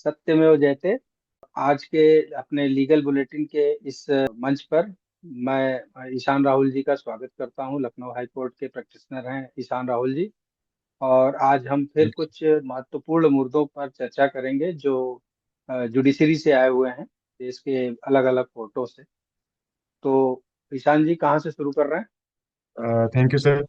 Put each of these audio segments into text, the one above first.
सत्यमेव जयते। आज के अपने लीगल बुलेटिन के इस मंच पर मैं ईशान राहुल जी का स्वागत करता हूं। लखनऊ हाई कोर्ट के प्रैक्टिशनर हैं ईशान राहुल जी। और आज हम फिर कुछ महत्वपूर्ण मुद्दों पर चर्चा करेंगे जो जुडिशरी से आए हुए हैं, देश के अलग अलग कोर्टों से। तो ईशान जी कहाँ से शुरू कर रहे हैं? Thank you sir.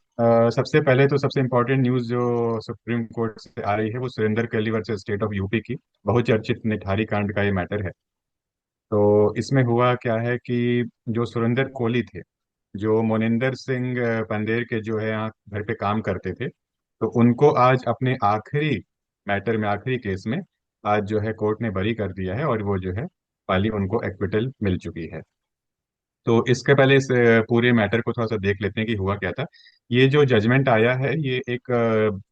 सबसे पहले तो सबसे इम्पोर्टेंट न्यूज़ जो सुप्रीम कोर्ट से आ रही है वो सुरेंद्र कैली वर्सेस स्टेट ऑफ यूपी की बहुचर्चित निठारी कांड का ये मैटर है। तो इसमें हुआ क्या है कि जो सुरेंद्र कोहली थे, जो मोनिंदर सिंह पंदेर के जो है यहाँ घर पे काम करते थे, तो उनको आज अपने आखिरी मैटर में, आखिरी केस में आज जो है कोर्ट ने बरी कर दिया है और वो जो है फाइनली उनको एक्विटल मिल चुकी है। तो इसके पहले इस पूरे मैटर को थोड़ा सा देख लेते हैं कि हुआ क्या था। ये जो जजमेंट आया है ये एक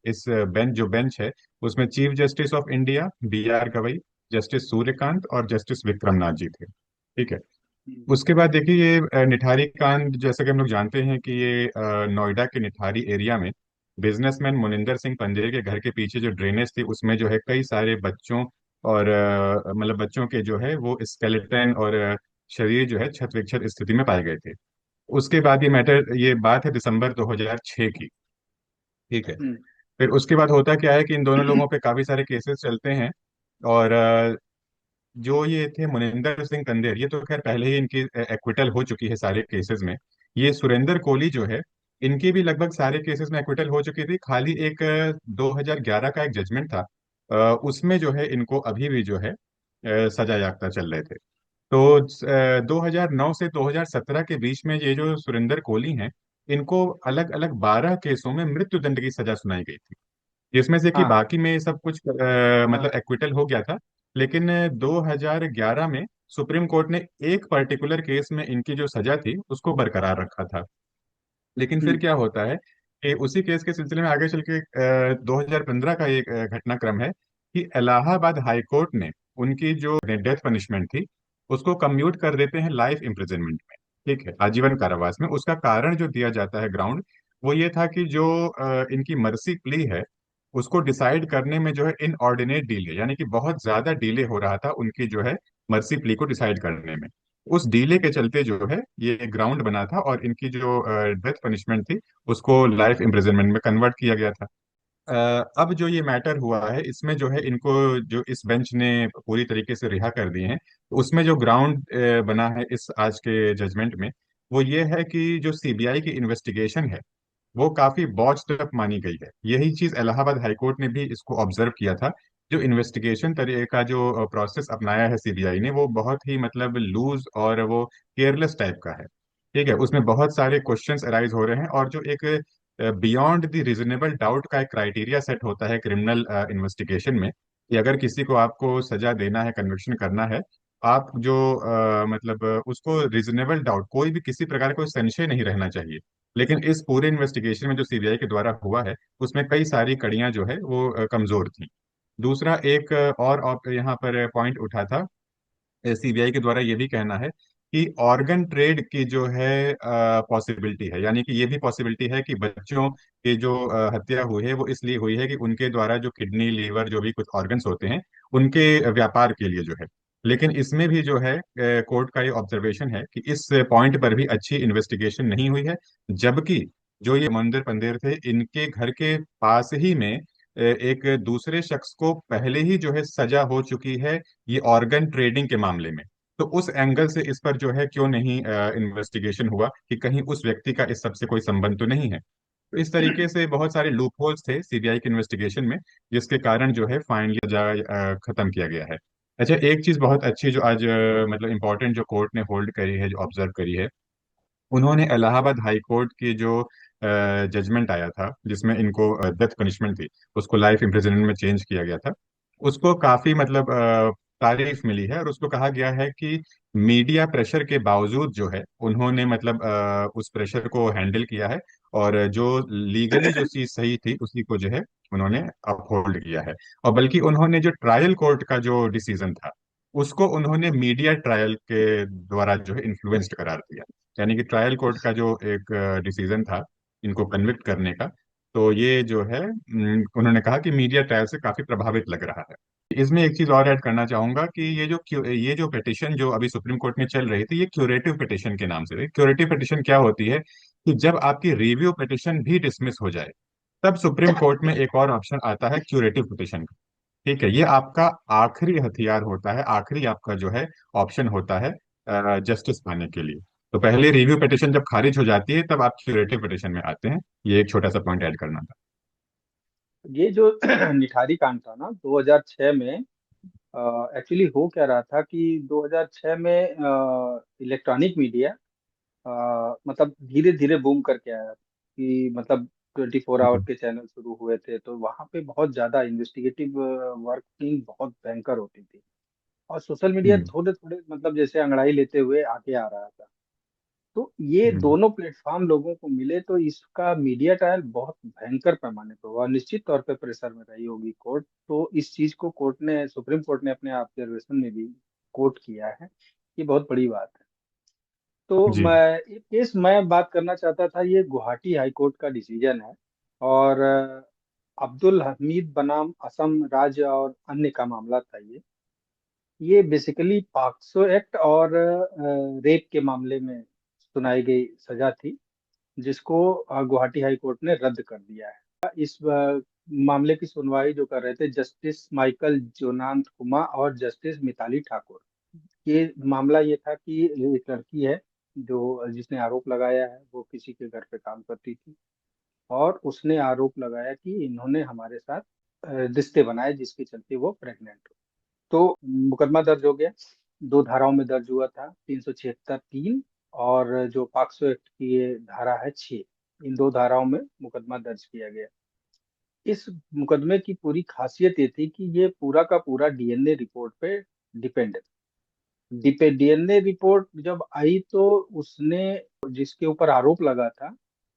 इस बेंच, जो बेंच है, उसमें chief justice of India B R Gavai, justice Suryakant और जस्टिस विक्रमनाथ जी थे। ठीक है। हम्म। उसके बाद देखिए ये निठारी कांड, जैसा कि हम लोग जानते हैं कि ये नोएडा के निठारी एरिया में बिजनेसमैन मोनिंदर सिंह पंदेर के घर के पीछे जो ड्रेनेज थी उसमें जो है कई सारे बच्चों और मतलब बच्चों के जो है वो स्केलेटन और शरीर जो है क्षत विक्षत स्थिति में पाए गए थे। उसके बाद ये बात है दिसंबर 2006 की। ठीक है। हम्म। फिर उसके बाद होता क्या है कि इन दोनों लोगों पे काफी सारे केसेस चलते हैं। और जो ये थे मुनिंदर सिंह कंदेर, ये तो खैर पहले ही इनकी एक्विटल हो चुकी है सारे केसेस में। ये सुरेंद्र कोहली जो है, इनकी भी लगभग सारे केसेस में एक्विटल हो चुकी थी। खाली एक 2011 का एक जजमेंट था, उसमें जो है इनको अभी भी जो है सजा याफ्ता चल रहे थे। तो 2009 से 2017 के बीच में ये जो सुरेंद्र कोहली हैं, इनको अलग अलग 12 केसों में मृत्यु दंड की सजा सुनाई गई थी, जिसमें से कि हाँ। बाकी में सब कुछ मतलब हाँ। एक्विटल हो गया था। लेकिन 2011 में सुप्रीम कोर्ट ने एक पर्टिकुलर केस में इनकी जो सजा थी उसको बरकरार रखा था। लेकिन फिर हम्म। क्या होता है कि उसी केस के सिलसिले में आगे चल के 2015 का एक घटनाक्रम है कि इलाहाबाद हाई कोर्ट ने उनकी जो डेथ पनिशमेंट थी उसको कम्यूट कर देते हैं लाइफ इम्प्रिजनमेंट में। ठीक है, आजीवन कारावास में। उसका कारण जो दिया जाता है ग्राउंड, वो ये था कि जो इनकी मर्सी प्ली है उसको डिसाइड करने में जो है इनऑर्डिनेट डिले, यानी कि बहुत ज्यादा डिले हो रहा था उनकी जो है मर्सी प्ली को डिसाइड करने में। उस डीले के चलते जो है ये ग्राउंड बना था और इनकी जो डेथ पनिशमेंट थी उसको लाइफ इम्प्रिजनमेंट में कन्वर्ट किया गया था। अब जो ये मैटर हुआ है इसमें जो है इनको, जो इस बेंच ने पूरी तरीके से रिहा कर दिए हैं, तो उसमें जो ग्राउंड बना है इस आज के जजमेंट में, वो ये है कि जो CBI की इन्वेस्टिगेशन है वो काफी बॉच्ड अप मानी गई है। यही चीज इलाहाबाद हाईकोर्ट ने भी इसको ऑब्जर्व किया था। जो इन्वेस्टिगेशन तरीके का जो प्रोसेस अपनाया है CBI ने, वो बहुत ही मतलब लूज और वो केयरलेस टाइप का है। ठीक है, उसमें बहुत सारे क्वेश्चंस अराइज हो रहे हैं और जो एक बियॉन्ड द रीजनेबल डाउट का एक क्राइटेरिया सेट होता है क्रिमिनल इन्वेस्टिगेशन में, कि अगर किसी को आपको सजा देना है, कन्विक्शन करना है, आप जो मतलब उसको रीजनेबल डाउट, कोई भी किसी प्रकार का कोई संशय नहीं रहना चाहिए। लेकिन इस पूरे इन्वेस्टिगेशन में जो CBI के द्वारा हुआ है उसमें कई सारी कड़ियां जो है वो कमजोर थी। दूसरा एक यहाँ पर पॉइंट उठा था, CBI के द्वारा ये भी कहना है कि ऑर्गन ट्रेड की जो है पॉसिबिलिटी है, यानी कि ये भी पॉसिबिलिटी है कि बच्चों की जो हत्या हुई है वो इसलिए हुई है कि उनके द्वारा जो किडनी, लीवर, जो भी कुछ ऑर्गन्स होते हैं उनके व्यापार के लिए जो है। लेकिन इसमें भी जो है कोर्ट का ये ऑब्जर्वेशन है कि इस पॉइंट पर भी अच्छी इन्वेस्टिगेशन नहीं हुई है। जबकि जो ये मंदिर पंदेर थे, इनके घर के पास ही में एक दूसरे शख्स को पहले ही जो है सजा हो चुकी है ये ऑर्गन ट्रेडिंग के मामले में। तो उस एंगल से इस पर जो है क्यों नहीं इन्वेस्टिगेशन हुआ कि कहीं उस व्यक्ति का इस सब से कोई संबंध तो नहीं है। तो इस तरीके से बहुत सारे लूप होल्स थे CBI के इन्वेस्टिगेशन में, जिसके कारण जो है फाइनली सजा खत्म किया गया है। अच्छा, एक चीज बहुत अच्छी जो आज मतलब इम्पोर्टेंट जो कोर्ट ने होल्ड करी है, जो ऑब्जर्व करी है, उन्होंने इलाहाबाद हाई कोर्ट की जो जजमेंट आया था जिसमें इनको डेथ पनिशमेंट थी उसको लाइफ इम्प्रिजनमेंट में चेंज किया गया था, उसको काफी मतलब तारीफ मिली है। और उसको कहा गया है कि मीडिया प्रेशर के बावजूद जो है उन्होंने मतलब उस प्रेशर को हैंडल किया है और जो लीगली जो चीज सही थी उसी को जो है उन्होंने अपहोल्ड किया है। और बल्कि उन्होंने जो ट्रायल कोर्ट का जो डिसीजन था उसको उन्होंने मीडिया ट्रायल के द्वारा जो है इन्फ्लुएंस्ड करार दिया। यानी कि ट्रायल कोर्ट का जो एक डिसीजन था इनको कन्विक्ट करने का, तो ये जो है उन्होंने कहा कि मीडिया ट्रायल से काफी प्रभावित लग रहा है। इसमें एक चीज और ऐड करना चाहूंगा कि ये जो पिटिशन जो अभी सुप्रीम कोर्ट में चल रही थी, ये क्यूरेटिव पिटिशन के नाम से थी। क्यूरेटिव पिटिशन क्या होती है कि जब आपकी रिव्यू पिटिशन भी डिसमिस हो जाए, तब सुप्रीम कोर्ट में एक और ऑप्शन आता है क्यूरेटिव पिटिशन का। ठीक है, ये आपका आखिरी हथियार होता है, आखिरी आपका जो है ऑप्शन होता है जस्टिस पाने के लिए। तो पहले रिव्यू पिटिशन जब खारिज हो जाती है, तब आप क्यूरेटिव पिटिशन में आते हैं। ये एक छोटा सा पॉइंट ऐड करना था। ये जो निठारी कांड था ना 2006 में, एक्चुअली हो क्या रहा था कि 2006 में इलेक्ट्रॉनिक मीडिया मतलब धीरे धीरे बूम करके आया कि मतलब 24 आवर जी। के चैनल शुरू हुए थे, तो वहां पे बहुत ज्यादा इन्वेस्टिगेटिव वर्किंग बहुत भयंकर होती थी। और सोशल मीडिया हम्म। थोड़े थोड़े मतलब जैसे अंगड़ाई लेते हुए आगे आ रहा था। तो ये हम्म। दोनों प्लेटफॉर्म लोगों को मिले तो इसका मीडिया ट्रायल बहुत भयंकर पैमाने पर हुआ, निश्चित तौर पे प्रेशर में रही होगी कोर्ट। तो इस चीज को कोर्ट ने, सुप्रीम कोर्ट ने अपने ऑब्जर्वेशन में भी कोट किया है। ये बहुत बड़ी बात है। तो जी। मैं एक केस मैं बात करना चाहता था, ये गुवाहाटी हाई कोर्ट का डिसीजन है। और अब्दुल हमीद बनाम असम राज्य और अन्य का मामला था ये बेसिकली पॉक्सो एक्ट और रेप के मामले में सुनाई गई सजा थी, जिसको गुवाहाटी हाई कोर्ट ने रद्द कर दिया है। इस मामले की सुनवाई जो कर रहे थे जस्टिस माइकल जोनांत कुमा और जस्टिस मिताली ठाकुर। ये मामला ये था कि एक लड़की है जो जिसने आरोप लगाया है, वो किसी के घर पे काम करती थी और उसने आरोप लगाया कि इन्होंने हमारे साथ रिश्ते बनाए, जिसके चलते वो प्रेग्नेंट हो। तो मुकदमा दर्ज हो गया। दो धाराओं में दर्ज हुआ था, 376(3) और जो पॉक्सो एक्ट की ये धारा है 6। इन दो धाराओं में मुकदमा दर्ज किया गया। इस मुकदमे की पूरी खासियत ये थी कि ये पूरा का पूरा डीएनए रिपोर्ट पे डिपेंड है। डीएनए रिपोर्ट जब आई तो उसने, जिसके ऊपर आरोप लगा था,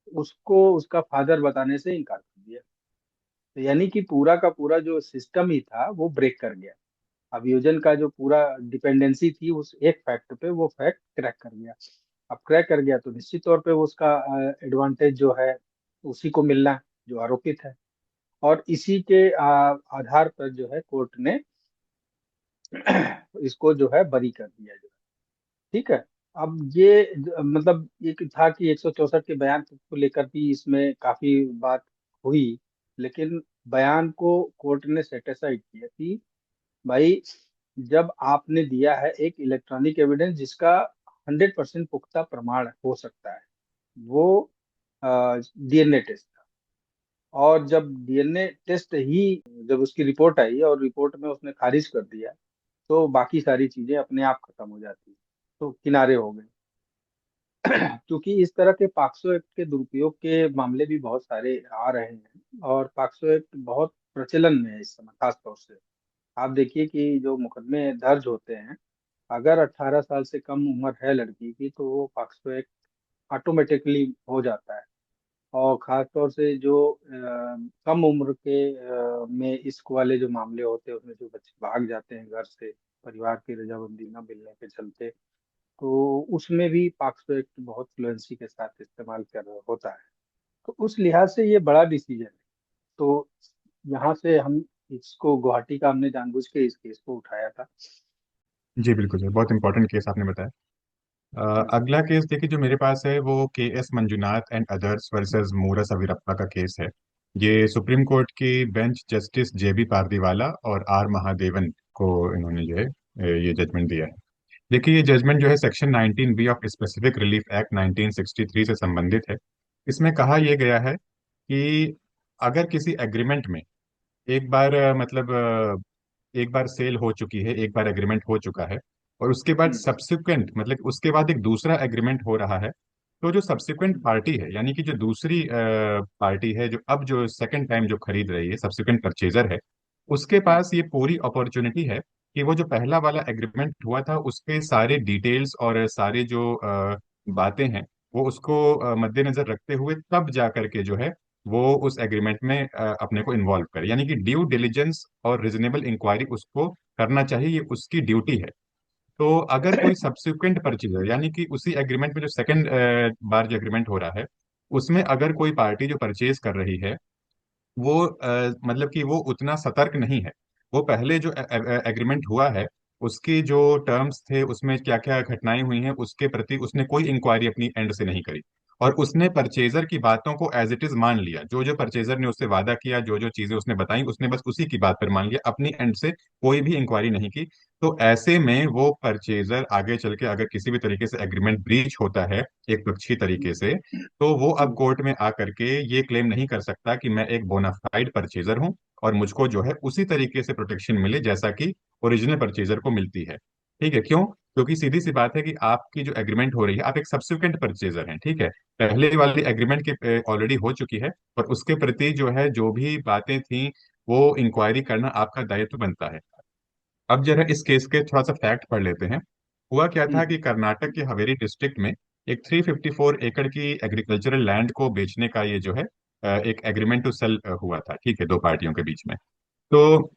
उसको उसका फादर बताने से इनकार कर दिया। तो यानी कि पूरा का पूरा जो सिस्टम ही था वो ब्रेक कर गया। अभियोजन का जो पूरा डिपेंडेंसी थी उस एक फैक्ट पे, वो फैक्ट क्रैक कर गया। अब क्रैक कर गया तो निश्चित तौर पे वो उसका एडवांटेज जो है उसी को मिलना है जो आरोपित है। और इसी के आधार पर जो है कोर्ट ने इसको जो है बरी कर दिया जो है। ठीक है। अब ये मतलब एक था कि 164 के बयान को लेकर भी इसमें काफी बात हुई, लेकिन बयान को कोर्ट ने सेटिस्फाइड किया कि भाई, जब आपने दिया है एक इलेक्ट्रॉनिक एविडेंस जिसका 100% पुख्ता प्रमाण हो सकता है, वो डीएनए टेस्ट था। और जब डीएनए टेस्ट ही, जब उसकी रिपोर्ट आई और रिपोर्ट में उसने खारिज कर दिया, तो बाकी सारी चीजें अपने आप खत्म हो जाती है, तो किनारे हो गए। क्योंकि इस तरह के पॉक्सो एक्ट के दुरुपयोग के मामले भी बहुत सारे आ रहे हैं और पॉक्सो एक्ट बहुत प्रचलन में है इस समय खास तौर से। आप देखिए कि जो मुकदमे दर्ज होते हैं, अगर 18 साल से कम उम्र है लड़की की तो वो पॉक्सो एक्ट ऑटोमेटिकली हो जाता है। और खास तौर से जो कम उम्र के में इश्क वाले जो मामले होते हैं, उसमें जो बच्चे भाग जाते हैं घर से परिवार की रजामंदी न मिलने के चलते, तो उसमें भी पॉक्सो एक्ट बहुत फ्लुएंसी के साथ इस्तेमाल कर होता है। तो उस लिहाज से ये बड़ा डिसीजन है। तो यहाँ से हम इसको, गुवाहाटी का हमने जानबूझ के इस केस को उठाया था। जी बिल्कुल सर, बहुत इंपॉर्टेंट केस आपने बताया। हम्म। अगला केस देखिए जो मेरे पास है, वो K S Manjunath and others versus Moorasavirappa का केस है। ये सुप्रीम कोर्ट की bench justice J B Pardiwala और आर महादेवन को इन्होंने जो है ये जजमेंट दिया है। देखिए, ये जजमेंट जो है section 19 B of Specific Relief Act 1963 से संबंधित है। इसमें कहा यह गया है कि अगर किसी एग्रीमेंट में एक बार एक बार सेल हो चुकी है, एक बार एग्रीमेंट हो चुका है, और उसके बाद हम्म। सब्सिक्वेंट मतलब उसके बाद एक दूसरा एग्रीमेंट हो रहा है, तो जो सब्सिक्वेंट पार्टी है, यानी कि जो दूसरी पार्टी है, जो अब जो सेकंड टाइम जो खरीद रही है, सब्सिक्वेंट परचेजर है, उसके हम्म। पास ये पूरी अपॉर्चुनिटी है कि वो जो पहला वाला एग्रीमेंट हुआ था उसके सारे डिटेल्स और सारे जो बातें हैं, वो उसको मद्देनजर रखते हुए तब जा करके जो है वो उस एग्रीमेंट में अपने को इन्वॉल्व करे, यानी कि ड्यू डिलिजेंस और रीजनेबल इंक्वायरी उसको करना चाहिए, ये उसकी ड्यूटी है। तो अगर कोई सब्सिक्वेंट परचेजर, यानी कि उसी एग्रीमेंट में जो सेकंड बार जो एग्रीमेंट हो रहा है, उसमें अगर कोई पार्टी जो परचेज कर रही है, वो मतलब कि वो उतना सतर्क नहीं है, वो पहले जो एग्रीमेंट हुआ है उसकी जो टर्म्स थे उसमें क्या क्या घटनाएं हुई हैं उसके प्रति उसने कोई इंक्वायरी अपनी एंड से नहीं करी। और उसने परचेजर की बातों को एज इट इज मान लिया, जो जो परचेजर ने उससे वादा किया, जो जो चीजें उसने बताई, उसने बस उसी की बात पर मान लिया, अपनी एंड से कोई भी इंक्वायरी नहीं की। तो ऐसे में वो परचेजर आगे चल के अगर किसी भी तरीके से एग्रीमेंट ब्रीच होता है एक पक्षी तरीके से, तो वो अब कोर्ट में आकर के ये क्लेम नहीं कर सकता कि मैं एक बोनाफाइड परचेजर हूं और मुझको जो है उसी तरीके से प्रोटेक्शन मिले जैसा कि ओरिजिनल परचेजर को मिलती है। ठीक है, क्यों? क्योंकि सीधी सी बात है कि आपकी जो एग्रीमेंट हो रही है, आप एक सब्सिक्वेंट परचेजर हैं, ठीक है। पहले वाली एग्रीमेंट के ऑलरेडी हो चुकी है, और उसके प्रति जो है जो भी बातें थी वो इंक्वायरी करना आपका दायित्व बनता है। अब जरा इस केस के थोड़ा सा फैक्ट पढ़ लेते हैं। हुआ क्या था कि कर्नाटक के हवेरी डिस्ट्रिक्ट में एक 354 एकड़ की एग्रीकल्चरल लैंड को बेचने का ये जो है एक एग्रीमेंट टू सेल हुआ था, ठीक है, दो पार्टियों के बीच में। तो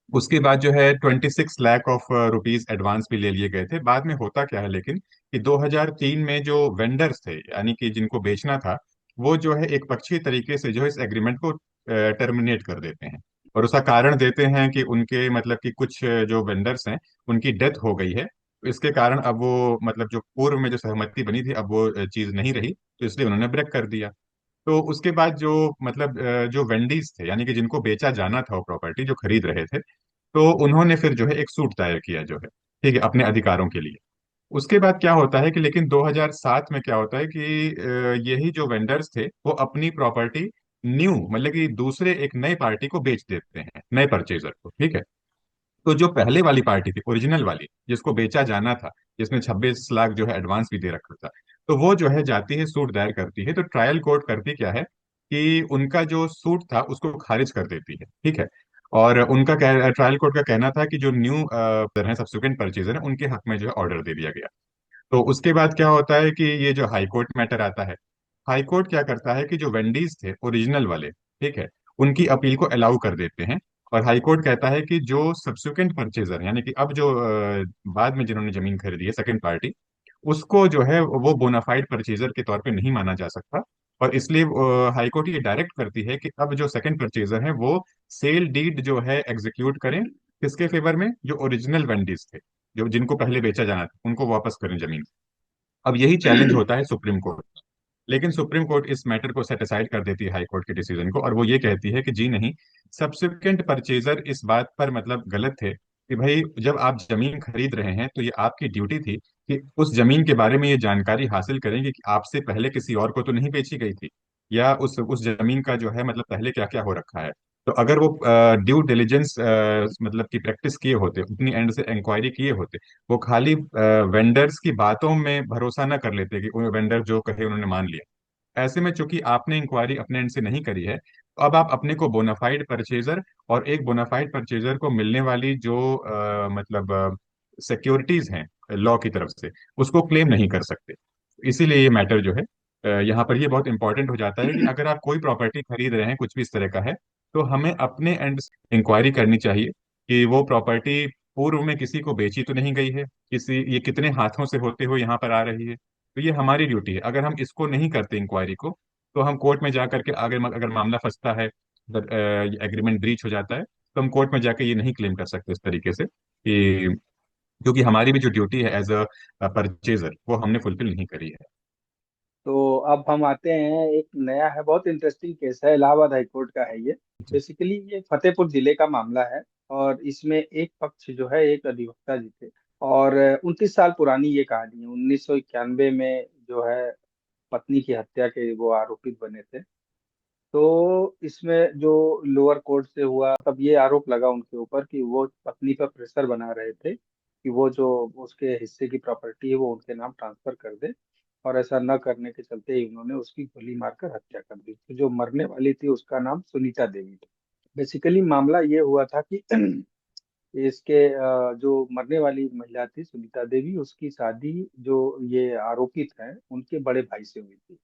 उसके बाद जो है 26 लाख ऑफ रुपीज एडवांस भी ले लिए गए थे। बाद में होता क्या है लेकिन कि 2003 में जो वेंडर्स थे यानी कि जिनको बेचना था, वो जो है एक पक्षी तरीके से जो है इस एग्रीमेंट को टर्मिनेट कर देते हैं। और उसका कारण देते हैं कि उनके मतलब कि कुछ जो वेंडर्स हैं उनकी डेथ हो गई है, तो इसके कारण अब वो मतलब जो पूर्व में जो सहमति बनी थी अब वो चीज नहीं रही, तो इसलिए उन्होंने ब्रेक कर दिया। तो उसके बाद जो मतलब जो वेंडीज थे यानी कि जिनको बेचा जाना था वो प्रॉपर्टी जो खरीद रहे थे, तो उन्होंने फिर जो है एक सूट दायर किया जो है, ठीक है, अपने अधिकारों के लिए। उसके बाद क्या होता है कि लेकिन 2007 में क्या होता है कि यही जो वेंडर्स थे वो अपनी प्रॉपर्टी न्यू मतलब कि दूसरे एक नए पार्टी को बेच देते हैं, नए परचेजर को, ठीक है। तो जो पहले वाली पार्टी थी ओरिजिनल वाली जिसको बेचा जाना था, जिसने 26 लाख जो है एडवांस भी दे रखा था, तो वो जो है जाती है सूट दायर करती है। तो ट्रायल कोर्ट करती क्या है कि उनका जो सूट था उसको खारिज कर देती है, ठीक है। और उनका ट्रायल कोर्ट का कहना था कि जो न्यू है सब्सिक्वेंट परचेजर है उनके हक में जो है ऑर्डर दे दिया गया। तो उसके बाद क्या होता है कि ये जो हाई कोर्ट मैटर आता है, हाई कोर्ट क्या करता है कि जो वेंडीज थे ओरिजिनल वाले, ठीक है, उनकी अपील को अलाउ कर देते हैं। और हाई कोर्ट कहता है कि जो सब्सिक्वेंट परचेजर यानी कि अब जो बाद में जिन्होंने जमीन खरीदी है सेकंड पार्टी, उसको जो है वो बोनाफाइड परचेजर के तौर पे नहीं माना जा सकता। और इसलिए हाई कोर्ट ये डायरेक्ट करती है कि अब जो सेकंड परचेजर है वो सेल डीड जो है एग्जीक्यूट करें, किसके फेवर में? जो ओरिजिनल वेंडीज थे, जो जिनको पहले बेचा जाना था उनको वापस करें जमीन। अब यही चैलेंज होता है सुप्रीम कोर्ट। लेकिन सुप्रीम कोर्ट इस मैटर को सेट असाइड कर देती है हाई कोर्ट के डिसीजन को, और वो ये कहती है कि जी नहीं, सब्सिक्वेंट परचेजर इस बात पर मतलब गलत थे कि भाई जब आप जमीन खरीद रहे हैं तो ये आपकी ड्यूटी थी कि उस जमीन के बारे में ये जानकारी हासिल करेंगे कि आपसे पहले किसी और को तो नहीं बेची गई थी, या उस जमीन का जो है मतलब पहले क्या क्या हो रखा है। तो अगर वो ड्यू डिलिजेंस मतलब की प्रैक्टिस किए होते, अपनी एंड से इंक्वायरी किए होते, वो खाली वेंडर्स की बातों में भरोसा ना कर लेते कि वेंडर जो कहे उन्होंने मान लिया। ऐसे में चूंकि आपने इंक्वायरी अपने एंड से नहीं करी है, तो अब आप अपने को बोनाफाइड परचेजर और एक बोनाफाइड परचेजर को मिलने वाली जो मतलब सिक्योरिटीज हैं लॉ की तरफ से, उसको क्लेम नहीं कर सकते। इसीलिए ये मैटर जो है यहाँ पर ये बहुत इंपॉर्टेंट हो जाता है कि अगर आप कोई प्रॉपर्टी खरीद रहे हैं कुछ भी इस तरह का है, तो हमें अपने एंड इंक्वायरी करनी चाहिए कि वो प्रॉपर्टी पूर्व में किसी को बेची तो नहीं गई है, किसी ये कितने हाथों से होते हुए यहाँ पर आ रही है। तो ये हमारी ड्यूटी है। अगर हम इसको नहीं करते इंक्वायरी को, तो हम कोर्ट में जा करके अगर मामला फंसता है, एग्रीमेंट ब्रीच हो जाता है, तो हम कोर्ट में जाके ये नहीं क्लेम कर सकते इस तरीके से कि क्योंकि हमारी भी जो ड्यूटी है एज अ परचेजर वो हमने फुलफिल नहीं करी है। तो अब हम आते हैं, एक नया है, बहुत इंटरेस्टिंग केस है, इलाहाबाद हाई कोर्ट का है ये। बेसिकली ये फतेहपुर जिले का मामला है। और इसमें एक पक्ष जो है एक अधिवक्ता जी थे। और 29 साल पुरानी ये कहानी है। 1991 में जो है पत्नी की हत्या के वो आरोपित बने थे। तो इसमें जो लोअर कोर्ट से हुआ, तब ये आरोप लगा उनके ऊपर कि वो पत्नी पर प्रेशर बना रहे थे कि वो जो उसके हिस्से की प्रॉपर्टी है वो उनके नाम ट्रांसफर कर दे। और ऐसा न करने के चलते ही उन्होंने उसकी गोली मारकर हत्या कर दी। तो जो मरने वाली थी उसका नाम सुनीता देवी था। बेसिकली मामला ये हुआ था कि इसके जो मरने वाली महिला थी सुनीता देवी, उसकी शादी जो ये आरोपित हैं उनके बड़े भाई से हुई थी।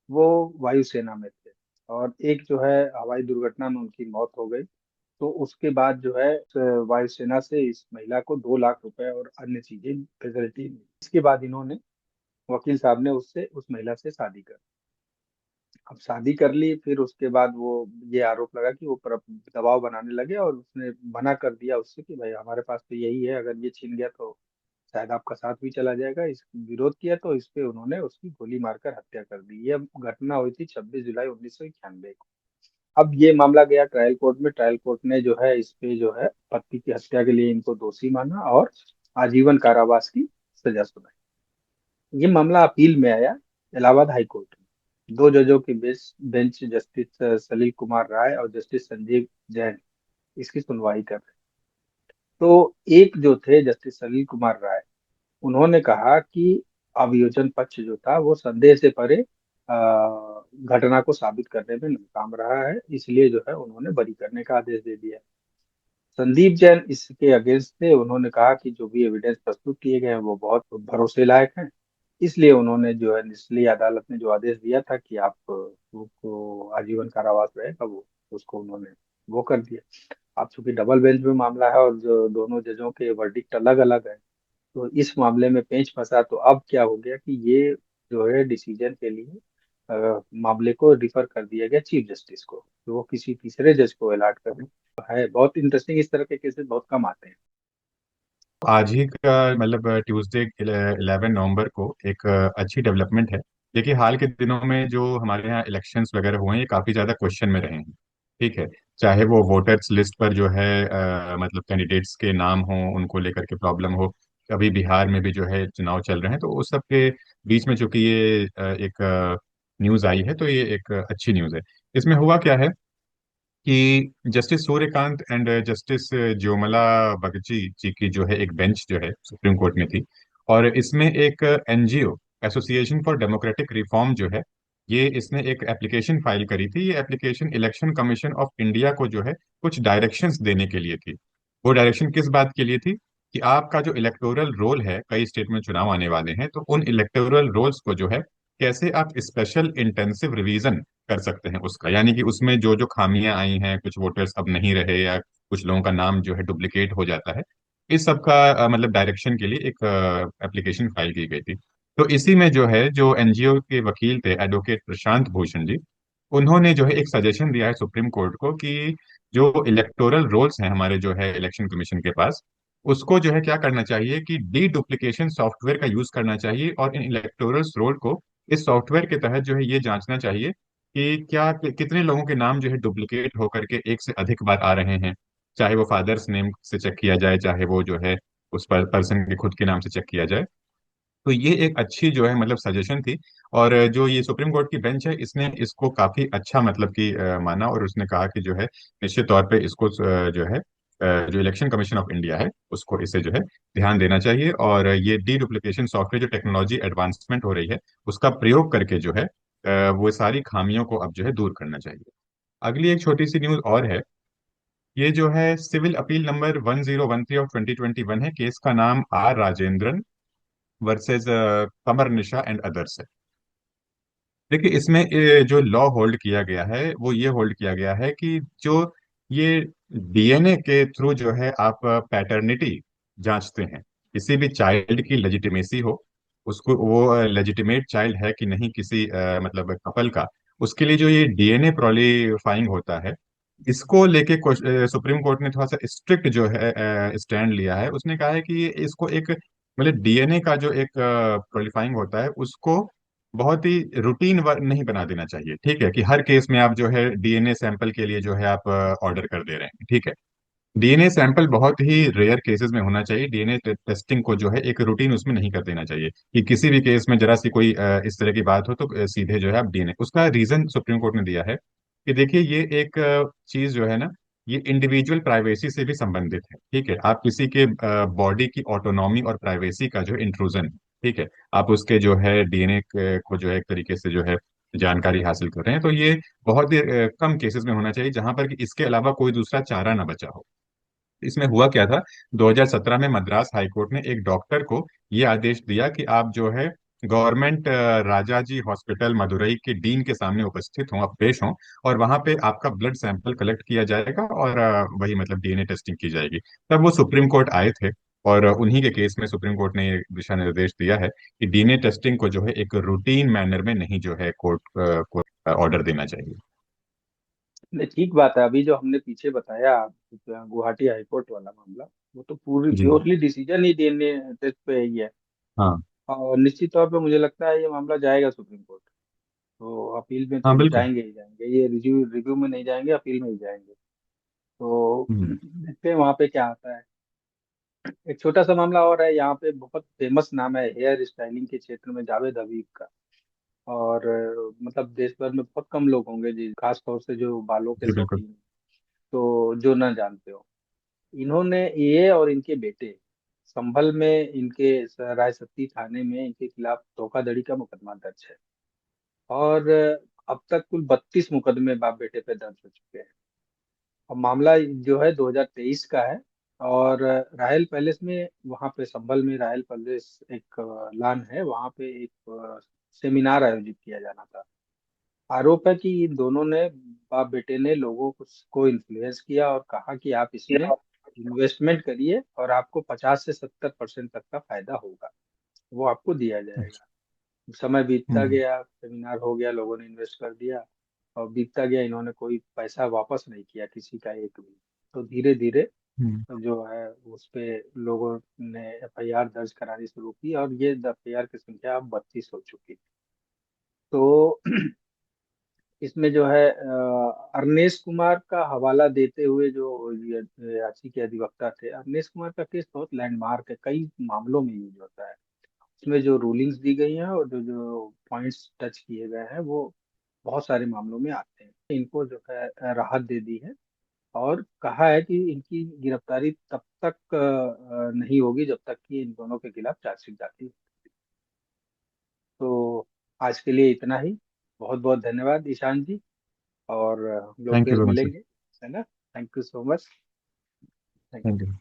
वो वायुसेना में थे। और एक जो है हवाई दुर्घटना में उनकी मौत हो गई। तो उसके बाद जो है वायुसेना से इस महिला को 2 लाख रुपए और अन्य चीजें फैसिलिटी मिली। इसके बाद इन्होंने, वकील साहब ने उससे, उस महिला से शादी कर। अब शादी कर ली, फिर उसके बाद वो ये आरोप लगा कि वो दबाव बनाने लगे, और उसने मना कर दिया उससे कि भाई हमारे पास तो यही है, अगर ये छीन गया तो शायद आपका साथ भी चला जाएगा। इस विरोध किया तो इस पे उन्होंने उसकी गोली मारकर हत्या कर दी। ये घटना हुई थी 26 जुलाई 1991 को। अब ये मामला गया ट्रायल कोर्ट में। ट्रायल कोर्ट ने जो है इस पे जो है पति की हत्या के लिए इनको दोषी माना और आजीवन कारावास की सजा सुनाई। ये मामला अपील में आया इलाहाबाद हाई कोर्ट में। दो जजों की बेंच जस्टिस सलील कुमार राय और जस्टिस संजीव जैन इसकी सुनवाई कर रहे। तो एक जो थे जस्टिस सलील कुमार राय, उन्होंने कहा कि अभियोजन पक्ष जो था वो संदेह से परे घटना को साबित करने में नाकाम रहा है, इसलिए जो है उन्होंने बरी करने का आदेश दे दिया। संदीप जैन इसके अगेंस्ट थे। उन्होंने कहा कि जो भी एविडेंस प्रस्तुत किए गए हैं वो बहुत भरोसे लायक हैं, इसलिए उन्होंने जो है निचली अदालत ने जो आदेश दिया था कि आप को आजीवन कारावास रहेगा, वो उसको उन्होंने वो कर दिया। अब चूंकि डबल बेंच में मामला है और जो दोनों जजों के वर्डिक्ट अलग अलग है, तो इस मामले में पेंच फंसा। तो अब क्या हो गया कि ये जो है डिसीजन के लिए मामले को रिफर कर दिया गया चीफ जस्टिस को, तो वो किसी तीसरे जज को अलॉट करें। है बहुत इंटरेस्टिंग, इस तरह के केसेस बहुत कम आते हैं। आज ही का मतलब ट्यूसडे 11 नवंबर को एक अच्छी डेवलपमेंट है। देखिए, हाल के दिनों में जो हमारे यहाँ इलेक्शंस वगैरह हुए हैं, ये काफी ज्यादा क्वेश्चन में रहे हैं। ठीक है। चाहे वो वोटर्स लिस्ट पर जो है मतलब कैंडिडेट्स के नाम हो, उनको लेकर के प्रॉब्लम हो। अभी बिहार में भी जो है चुनाव चल रहे हैं, तो उस सब के बीच में चूंकि ये एक न्यूज आई है, तो ये एक अच्छी न्यूज है। इसमें हुआ क्या है कि जस्टिस सूर्यकांत एंड जस्टिस ज्योमला बगची जी की जो है एक बेंच जो है सुप्रीम कोर्ट में थी। और इसमें एक NGO, association for democratic reform जो है, ये इसने एक एप्लीकेशन फाइल करी थी। ये application election commission of India को जो है कुछ डायरेक्शंस देने के लिए थी। वो डायरेक्शन किस बात के लिए थी कि आपका जो इलेक्टोरल रोल है, कई स्टेट में चुनाव आने वाले हैं, तो उन इलेक्टोरल रोल्स को जो है कैसे आप स्पेशल इंटेंसिव रिवीजन कर सकते हैं उसका। यानी कि उसमें जो जो खामियां आई हैं, कुछ वोटर्स अब नहीं रहे, या कुछ लोगों का नाम जो है डुप्लीकेट हो जाता है, इस सब का मतलब डायरेक्शन के लिए एक एप्लीकेशन फाइल की गई थी। तो इसी में जो है, जो एनजीओ के वकील थे एडवोकेट प्रशांत भूषण जी, उन्होंने जो है एक सजेशन दिया है सुप्रीम कोर्ट को कि जो इलेक्टोरल रोल्स हैं हमारे जो है इलेक्शन कमीशन के पास, उसको जो है क्या करना चाहिए कि डी डुप्लीकेशन सॉफ्टवेयर का यूज करना चाहिए। और इन इलेक्टोरल रोल को इस सॉफ्टवेयर के तहत जो है ये जांचना चाहिए कि क्या कितने लोगों के नाम जो है डुप्लीकेट होकर के एक से अधिक बार आ रहे हैं। चाहे वो फादर्स नेम से चेक किया जाए, चाहे वो जो है उस पर्सन के खुद के नाम से चेक किया जाए। तो ये एक अच्छी जो है मतलब सजेशन थी। और जो ये सुप्रीम कोर्ट की बेंच है, इसने इसको काफी अच्छा मतलब कि माना, और उसने कहा कि जो है निश्चित तौर पे इसको जो है जो इलेक्शन कमीशन ऑफ इंडिया है उसको इसे जो है ध्यान देना चाहिए। और ये डी डुप्लीकेशन सॉफ्टवेयर जो टेक्नोलॉजी एडवांसमेंट हो रही है, उसका प्रयोग करके जो है वो सारी खामियों को अब जो है दूर करना चाहिए। अगली एक छोटी सी न्यूज और है। ये जो है सिविल अपील नंबर 1013 ऑफ 2021 है। केस का नाम R Rajendran versus Kamar Nisha and others है। देखिए, इसमें जो लॉ होल्ड किया गया है वो ये होल्ड किया गया है कि जो ये डीएनए के थ्रू जो है आप पैटर्निटी जांचते हैं, किसी भी चाइल्ड की लेजिटिमेसी हो, उसको वो लेजिटिमेट चाइल्ड है कि नहीं किसी मतलब कपल का, उसके लिए जो ये डीएनए प्रोलीफाइंग होता है, इसको लेके सुप्रीम कोर्ट ने थोड़ा सा स्ट्रिक्ट जो है स्टैंड लिया है। उसने कहा है कि इसको एक मतलब डीएनए का जो एक प्रोलीफाइंग होता है, उसको बहुत ही रूटीन वर्क नहीं बना देना चाहिए। ठीक है, कि हर केस में आप जो है डीएनए सैंपल के लिए जो है आप ऑर्डर कर दे रहे हैं। ठीक है, डीएनए सैंपल बहुत ही रेयर केसेस में होना चाहिए। डीएनए टेस्टिंग को जो है एक रूटीन उसमें नहीं कर देना चाहिए कि किसी भी केस में जरा सी कोई इस तरह की बात हो तो सीधे जो है आप डीएनए। उसका रीजन सुप्रीम कोर्ट ने दिया है कि देखिए, ये एक चीज जो है ना, ये इंडिविजुअल प्राइवेसी से भी संबंधित है। ठीक है, आप किसी के बॉडी की ऑटोनॉमी और प्राइवेसी का जो इंट्रूजन, ठीक है, आप उसके जो है डीएनए को जो है एक तरीके से जो है जानकारी हासिल कर रहे हैं। तो ये बहुत ही कम केसेस में होना चाहिए जहां पर कि इसके अलावा कोई दूसरा चारा ना बचा हो। इसमें हुआ क्या था, 2017 में मद्रास हाईकोर्ट ने एक डॉक्टर को ये आदेश दिया कि आप जो है गवर्नमेंट राजाजी हॉस्पिटल मदुरई के डीन के सामने उपस्थित हों, आप पेश हों, और वहां पे आपका ब्लड सैंपल कलेक्ट किया जाएगा और वही मतलब डीएनए टेस्टिंग की जाएगी। तब वो सुप्रीम कोर्ट आए थे, और उन्हीं के केस में सुप्रीम कोर्ट ने ये दिशा निर्देश दिया है कि डीएनए टेस्टिंग को जो है एक रूटीन मैनर में नहीं जो है कोर्ट ऑर्डर देना चाहिए। नहीं, ठीक बात है। अभी जो हमने पीछे बताया गुवाहाटी हाईकोर्ट वाला मामला, वो तो पूरी जी। प्योरली डिसीजन ही डीएनए टेस्ट पे ही है। हाँ। और निश्चित तौर पे मुझे लगता है ये मामला जाएगा सुप्रीम कोर्ट। तो अपील में हाँ तो बिल्कुल। जाएंगे ही जाएंगे, ये रिव्यू रिव्यू में नहीं जाएंगे, अपील में ही जाएंगे। तो हम्म। देखते हैं वहां पे क्या आता है। एक छोटा सा मामला और है यहाँ पे, बहुत फेमस नाम है हेयर स्टाइलिंग के क्षेत्र में, जावेद हबीब का। और मतलब देश भर में बहुत कम लोग होंगे जी, खास तौर से जो बालों के जी बिल्कुल। शौकीन, तो जो ना जानते हो। इन्होंने, ये और इनके बेटे, संभल में इनके रायसत्ती थाने में इनके खिलाफ धोखाधड़ी का मुकदमा दर्ज है। और अब तक कुल 32 मुकदमे बाप बेटे पे दर्ज हो चुके हैं। और मामला जो है 2023 का है। और रायल पैलेस में, वहाँ पे संभल में रायल पैलेस एक लॉन है, वहाँ पे एक सेमिनार आयोजित किया जाना था। आरोप है कि इन दोनों ने, बाप बेटे ने, लोगों को इन्फ्लुएंस किया और कहा कि आप इसमें इन्वेस्टमेंट करिए और आपको 50 से 70% तक का फायदा होगा, वो आपको दिया अच्छा। जाएगा। समय बीतता हम्म। गया, सेमिनार हो गया, लोगों ने इन्वेस्ट कर दिया, और बीतता गया, इन्होंने कोई पैसा वापस नहीं किया किसी का एक भी। तो धीरे धीरे हम्म। जो है उस पे लोगों ने एफआईआर दर्ज करानी शुरू की, और ये एफआईआर की संख्या अब 32 हो चुकी। तो इसमें जो है अरनेश कुमार का हवाला देते हुए जो याची के अधिवक्ता थे, अरनेश कुमार का केस बहुत लैंडमार्क है, कई मामलों में यूज होता है। उसमें जो रूलिंग्स दी गई हैं और जो जो पॉइंट्स टच किए गए हैं, वो बहुत सारे मामलों में आते हैं। इनको जो है राहत दे दी है, और कहा है कि इनकी गिरफ्तारी तब तक नहीं होगी जब तक कि इन दोनों के खिलाफ चार्जशीट दाखिल। तो आज के लिए इतना ही। बहुत बहुत धन्यवाद ईशान जी। और हम लोग थैंक यू फिर वेरी मच सर। मिलेंगे, है ना। Thank you so much. Thank thank you. You.